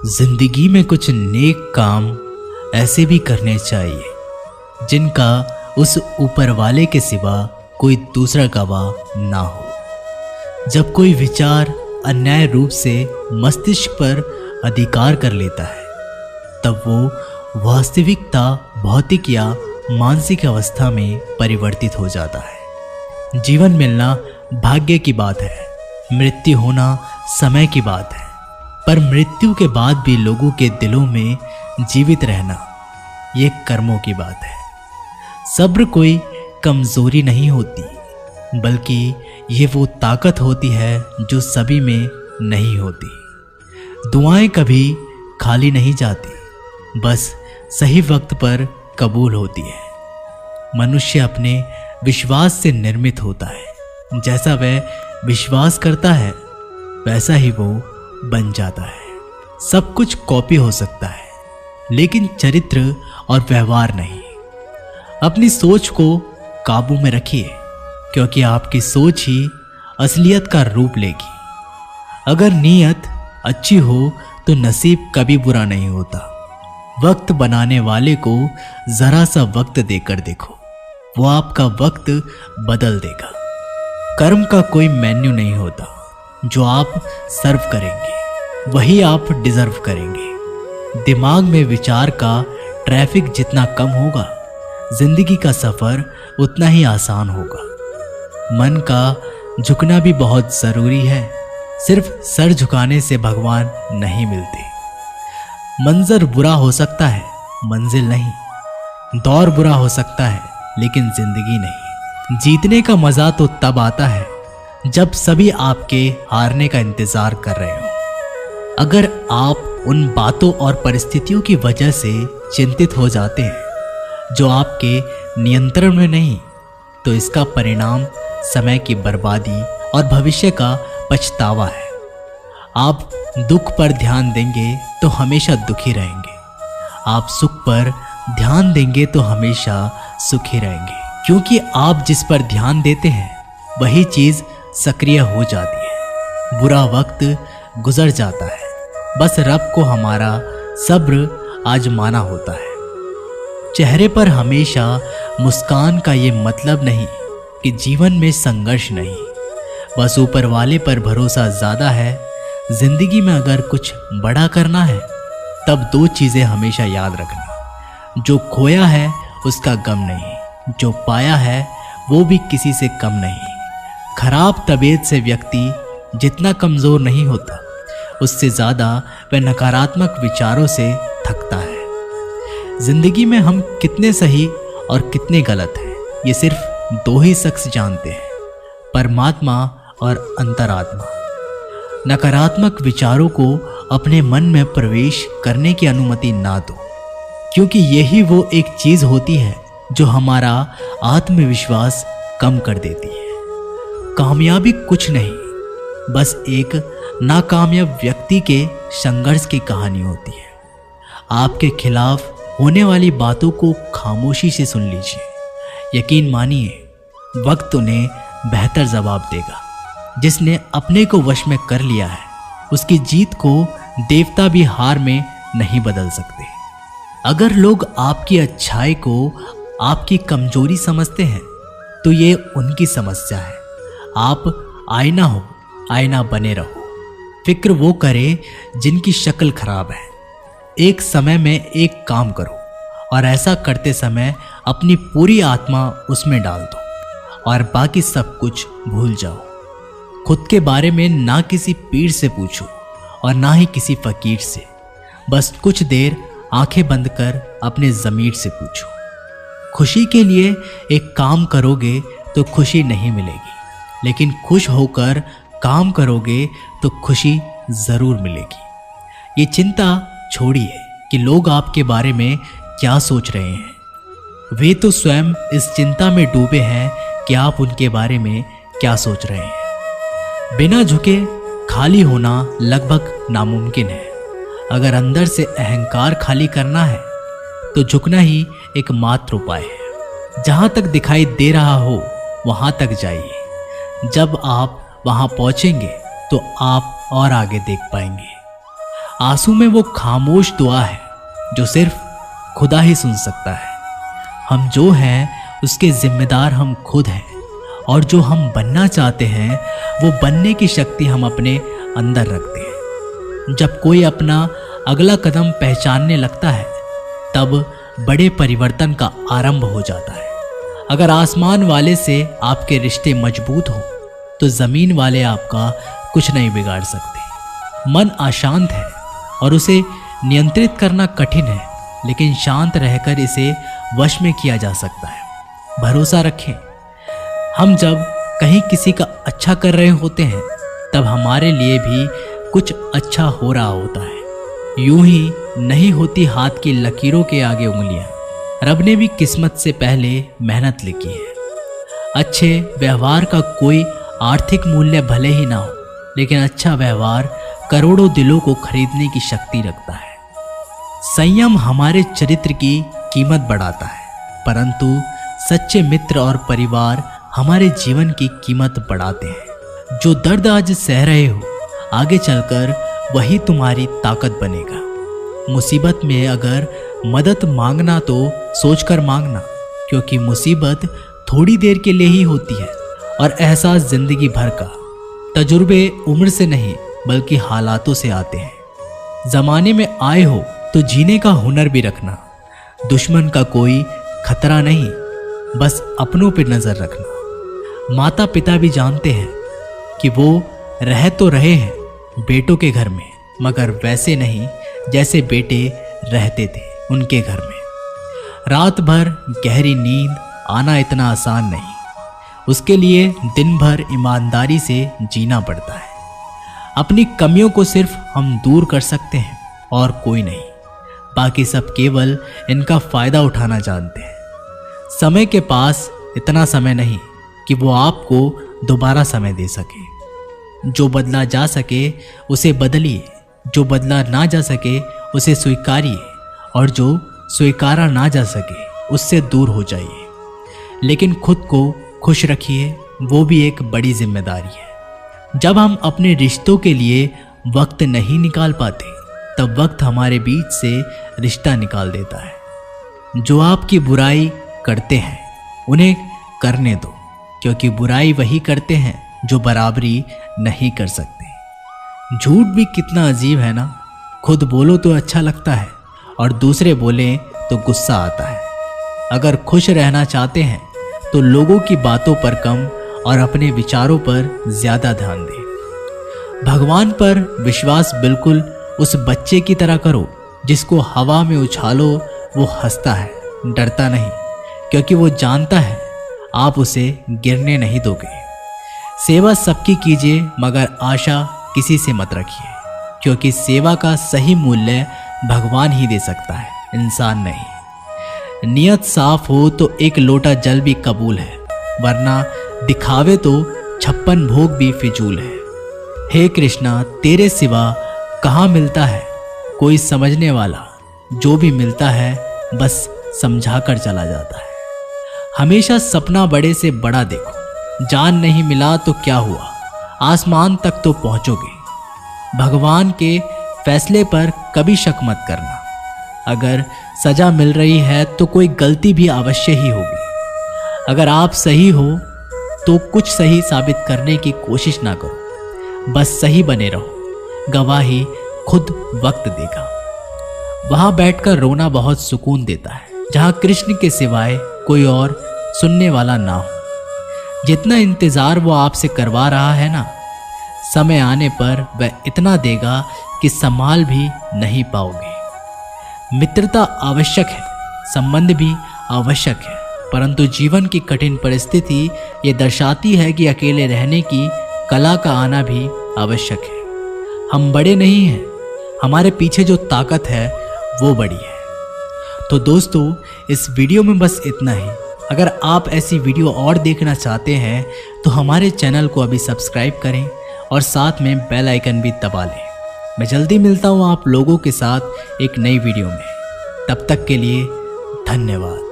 जिंदगी में कुछ नेक काम ऐसे भी करने चाहिए जिनका उस ऊपर वाले के सिवा कोई दूसरा गवाह ना हो। जब कोई विचार अन्याय रूप से मस्तिष्क पर अधिकार कर लेता है तब वो वास्तविकता भौतिक या मानसिक अवस्था में परिवर्तित हो जाता है। जीवन मिलना भाग्य की बात है, मृत्यु होना समय की बात है, पर मृत्यु के बाद भी लोगों के दिलों में जीवित रहना ये कर्मों की बात है। सब्र कोई कमजोरी नहीं होती बल्कि ये वो ताकत होती है जो सभी में नहीं होती। दुआएं कभी खाली नहीं जाती, बस सही वक्त पर कबूल होती है। मनुष्य अपने विश्वास से निर्मित होता है, जैसा वह विश्वास करता है वैसा ही वो बन जाता है। सब कुछ कॉपी हो सकता है लेकिन चरित्र और व्यवहार नहीं। अपनी सोच को काबू में रखिए क्योंकि आपकी सोच ही असलियत का रूप लेगी। अगर नीयत अच्छी हो तो नसीब कभी बुरा नहीं होता। वक्त बनाने वाले को जरा सा वक्त देकर देखो, वो आपका वक्त बदल देगा। कर्म का कोई मेन्यू नहीं होता, जो आप सर्व करेंगे वही आप डिजर्व करेंगे। दिमाग में विचार का ट्रैफिक जितना कम होगा जिंदगी का सफर उतना ही आसान होगा। मन का झुकना भी बहुत जरूरी है, सिर्फ सर झुकाने से भगवान नहीं मिलते। मंजर बुरा हो सकता है, मंजिल नहीं। दौर बुरा हो सकता है लेकिन जिंदगी नहीं। जीतने का मजा तो तब आता है जब सभी आपके हारने का इंतजार कर रहे हो। अगर आप उन बातों और परिस्थितियों की वजह से चिंतित हो जाते हैं जो आपके नियंत्रण में नहीं, तो इसका परिणाम समय की बर्बादी और भविष्य का पछतावा है। आप दुख पर ध्यान देंगे तो हमेशा दुखी रहेंगे, आप सुख पर ध्यान देंगे तो हमेशा सुखी रहेंगे, क्योंकि आप जिस पर ध्यान देते हैं वही चीज सक्रिय हो जाती है। बुरा वक्त गुजर जाता है, बस रब को हमारा सब्र आजमाना होता है। चेहरे पर हमेशा मुस्कान का ये मतलब नहीं कि जीवन में संघर्ष नहीं, बस ऊपर वाले पर भरोसा ज्यादा है। जिंदगी में अगर कुछ बड़ा करना है तब दो चीजें हमेशा याद रखना, जो खोया है उसका गम नहीं, जो पाया है वो भी किसी से कम नहीं। खराब तबीयत से व्यक्ति जितना कमजोर नहीं होता उससे ज्यादा वह नकारात्मक विचारों से थकता है। जिंदगी में हम कितने सही और कितने गलत हैं ये सिर्फ दो ही शख्स जानते हैं, परमात्मा और अंतरात्मा। नकारात्मक विचारों को अपने मन में प्रवेश करने की अनुमति ना दो, क्योंकि यही वो एक चीज होती है जो हमारा आत्मविश्वास कम कर देती है। कामयाबी कुछ नहीं, बस एक नाकामयाब व्यक्ति के संघर्ष की कहानी होती है। आपके खिलाफ होने वाली बातों को खामोशी से सुन लीजिए। यकीन मानिए वक्त उन्हें बेहतर जवाब देगा। जिसने अपने को वश में कर लिया है उसकी जीत को देवता भी हार में नहीं बदल सकते। अगर लोग आपकी अच्छाई को आपकी कमजोरी समझते हैं तो ये उनकी समस्या है। आप आईना हो, आईना बने रहो। फिक्र वो करे जिनकी शक्ल खराब है। एक समय में एक काम करो और ऐसा करते समय अपनी पूरी आत्मा उसमें डाल दो और बाकी सब कुछ भूल जाओ। खुद के बारे में ना किसी पीर से पूछो और ना ही किसी फकीर से। बस कुछ देर आंखें बंद कर अपने ज़मीर से पूछो। खुशी के लिए एक काम करोगे तो खुशी नहीं मिलेगी, लेकिन खुश होकर काम करोगे तो खुशी जरूर मिलेगी। ये चिंता छोड़िए कि लोग आपके बारे में क्या सोच रहे हैं। वे तो स्वयं इस चिंता में डूबे हैं कि आप उनके बारे में क्या सोच रहे हैं। बिना झुके खाली होना लगभग नामुमकिन है। अगर अंदर से अहंकार खाली करना है तो झुकना ही एकमात्र उपाय है। जहां तक दिखाई दे रहा हो वहां तक जाइए। जब आप वहां पहुंचेंगे तो आप और आगे देख पाएंगे। आंसू में वो खामोश दुआ है जो सिर्फ खुदा ही सुन सकता है। हम जो हैं उसके जिम्मेदार हम खुद हैं, और जो हम बनना चाहते हैं वो बनने की शक्ति हम अपने अंदर रखते हैं। जब कोई अपना अगला कदम पहचानने लगता है तब बड़े परिवर्तन का आरंभ हो जाता है। अगर आसमान वाले से आपके रिश्ते मजबूत हो तो ज़मीन वाले आपका कुछ नहीं बिगाड़ सकते। मन अशांत है और उसे नियंत्रित करना कठिन है, लेकिन शांत रहकर इसे वश में किया जा सकता है। भरोसा रखें, हम जब कहीं किसी का अच्छा कर रहे होते हैं तब हमारे लिए भी कुछ अच्छा हो रहा होता है। यूं ही नहीं होती हाथ की लकीरों के आगे उंगलियां। रब ने भी किस्मत से पहले मेहनत लिखी है। अच्छे व्यवहार का कोई आर्थिक मूल्य भले ही ना हो, लेकिन अच्छा व्यवहार करोड़ों दिलों को खरीदने की शक्ति रखता है। संयम हमारे चरित्र की कीमत बढ़ाता है, परंतु सच्चे मित्र और परिवार हमारे जीवन की कीमत बढ़ाते हैं। जो दर्द आज सह रहे हो, आगे चलकर वही तुम्हारी ताकत बनेगा। मुसीबत में अगर मदद मांगना तो सोचकर मांगना, क्योंकि मुसीबत थोड़ी देर के लिए ही होती है और एहसास जिंदगी भर का। तजुर्बे उम्र से नहीं बल्कि हालातों से आते हैं। जमाने में आए हो तो जीने का हुनर भी रखना। दुश्मन का कोई खतरा नहीं, बस अपनों पर नजर रखना। माता पिता भी जानते हैं कि वो रह तो रहे हैं बेटों के घर में, मगर वैसे नहीं जैसे बेटे रहते थे उनके घर में। रात भर गहरी नींद आना इतना आसान नहीं, उसके लिए दिन भर ईमानदारी से जीना पड़ता है। अपनी कमियों को सिर्फ हम दूर कर सकते हैं और कोई नहीं। बाकी सब केवल इनका फायदा उठाना जानते हैं। समय के पास इतना समय नहीं कि वो आपको दोबारा समय दे सके। जो बदला जा सके उसे बदलिए, जो बदला ना जा सके उसे स्वीकारिए, और जो स्वीकारा ना जा सके उससे दूर हो जाइए। लेकिन खुद को खुश रखिए, वो भी एक बड़ी जिम्मेदारी है। जब हम अपने रिश्तों के लिए वक्त नहीं निकाल पाते तब वक्त हमारे बीच से रिश्ता निकाल देता है। जो आपकी बुराई करते हैं उन्हें करने दो, क्योंकि बुराई वही करते हैं जो बराबरी नहीं कर सकते। झूठ भी कितना अजीब है ना। खुद बोलो तो अच्छा लगता है और दूसरे बोले तो गुस्सा आता है। अगर खुश रहना चाहते हैं तो लोगों की बातों पर कम और अपने विचारों पर ज्यादा ध्यान दें। भगवान पर विश्वास बिल्कुल उस बच्चे की तरह करो जिसको हवा में उछालो वो हंसता है, डरता नहीं, क्योंकि वो जानता है आप उसे गिरने नहीं दोगे। सेवा सबकी कीजिए, मगर आशा किसी से मत रखिए, क्योंकि सेवा का सही मूल्य भगवान ही दे सकता है, इंसान नहीं। नियत साफ हो तो एक लोटा जल भी कबूल है, वरना दिखावे तो 56 भोग भी फिजूल है। हे कृष्णा, तेरे सिवा कहाँ मिलता है कोई समझने वाला। जो भी मिलता है बस समझाकर चला जाता है। हमेशा सपना बड़े से बड़ा देखो। जान नहीं मिला तो क्या हुआ, आसमान तक तो पहुंचोगे। भगवान के फैसले पर कभी शक मत करना। अगर सजा मिल रही है तो कोई गलती भी अवश्य ही होगी। अगर आप सही हो तो कुछ सही साबित करने की कोशिश ना करो, बस सही बने रहो। गवाही खुद वक्त देगा। वहां बैठकर रोना बहुत सुकून देता है, जहां कृष्ण के सिवाय कोई और सुनने वाला ना हो। जितना इंतजार वो आपसे करवा रहा है ना, समय आने पर वह इतना देगा कि संभाल भी नहीं पाओगे। मित्रता आवश्यक है, संबंध भी आवश्यक है, परंतु जीवन की कठिन परिस्थिति ये दर्शाती है कि अकेले रहने की कला का आना भी आवश्यक है। हम बड़े नहीं हैं, हमारे पीछे जो ताकत है वो बड़ी है। तो दोस्तों, इस वीडियो में बस इतना ही। अगर आप ऐसी वीडियो और देखना चाहते हैं तो हमारे चैनल को अभी सब्सक्राइब करें और साथ में बेल आइकन भी दबा लें। मैं जल्दी मिलता हूँ आप लोगों के साथ एक नई वीडियो में। तब तक के लिए धन्यवाद।